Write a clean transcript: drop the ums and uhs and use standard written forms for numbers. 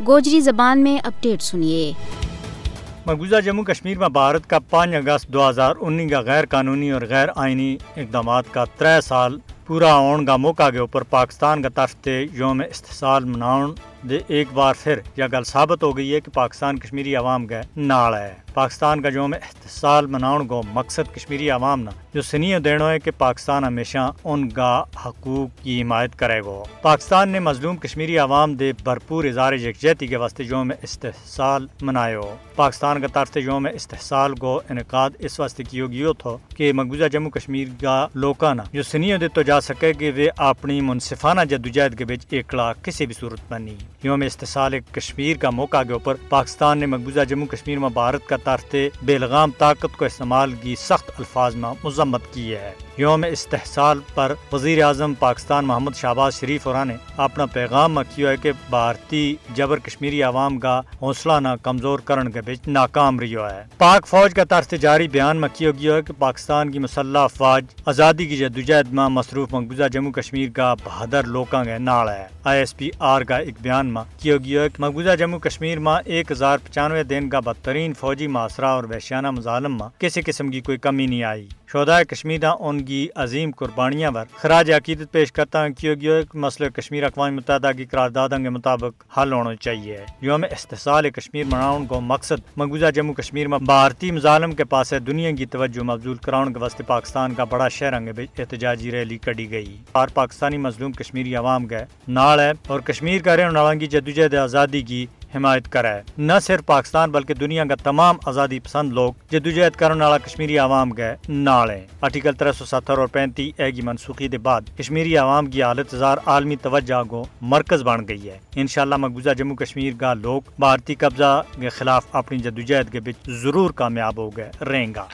گوجری زبان میں اپڈیٹ سنیے۔ مقبوضہ جموں کشمیر میں بھارت کا 5 اگست 2019 کا غیر قانونی اور غیر آئینی اقدامات کا 3 سال پورا ہون کا موقع کے اوپر پاکستان کا طرف سے یوم استحصال مناؤن دے ایک بار پھر یہ گل ثابت ہو گئی ہے کہ پاکستان کشمیری عوام کا نال ہے۔ پاکستان کا یوم استحصال مناؤن کو مقصد کشمیری عوام نہ جو سنیہ دینا ہے کہ پاکستان ہمیشہ ان کا حقوق کی حمایت کرے گا۔ پاکستان نے مظلوم کشمیری عوام دے بھرپور اظہار یکجہتی کے واسطے یوم استحصال منائے ہو۔ پاکستان کا طرف سے یوم استحصال کو انعقاد اس واسطے کیو گیو تھا کہ مقبوضہ جموں کشمیر کا لوکاں جو سنیہ دیتو جا سکے کہ وہ اپنی منصفانہ جدوجہد کے بچ اکلا کسی بھی صورت میں نہیں۔ یوم استحصال کشمیر کا موقع کے اوپر پاکستان نے مقبوضہ جموں کشمیر میں بھارت کا طرف سے بے لگام طاقت کو استعمال کی سخت الفاظ میں مذمت کی ہے۔ یوم استحصال پر وزیر اعظم پاکستان محمد شہباز شریف اور نے اپنا پیغام میں کیا ہے کہ بھارتی جبر کشمیری عوام کا حوصلہ نہ کمزور کرنے کے بچ ناکام رہا ہے۔ پاک فوج کا طرف سے جاری بیان میں کیا گیا ہے کہ پاکستان کی مسلح افواج آزادی کی جدوجہد میں مصروف مقبوضہ جموں کشمیر کا بہادر لوکاں کے نال ہے۔ ISPR کا ایک بیان میں کیا گیا ہے کہ مقبوضہ جموں کشمیر میں 1095 دن کا بدترین فوجی محاصرہ اور وحشیانہ مظالم میں کسی قسم کی کوئی کمی نہیں آئی۔ شہدائے کشمیرہ ان کی عظیم قربانیاں پر خراج عقیدت پیش کرتا کیا گیا ہے کہ مسئلہ کشمیر اقوام متحدہ کی قراردادوں کے مطابق حل ہونا چاہیے۔ یوم استحصال کشمیر مناؤن کو مقصد مقبوضہ جموں کشمیر میں بھارتی مظالم کے پاس دنیا کی توجہ مبذول کراؤن کے واسطے پاکستان کا بڑا شہر احتجاجی ریلی کڑی گئی اور پاکستانی مظلوم کشمیری عوام گئے نال ہے اور کشمیر کا رہنے والوں کی جدوجہد آزادی کی حمایت کرا ہے۔ نہ صرف پاکستان بلکہ دنیا کا تمام آزادی پسند لوگ جدوجہد کرنے والا کشمیری عوام گئے نال ہیں۔ آرٹیکل 370 اور 35A کی منسوخی کے بعد کشمیری عوام کی حالت ہزار عالمی توجہ کو مرکز بن گئی ہے۔ انشاءاللہ مقبوضہ جموں کشمیر کا لوگ بھارتی قبضہ کے خلاف اپنی جدوجہد کے بچ ضرور کامیاب ہو گئے رہیں گا۔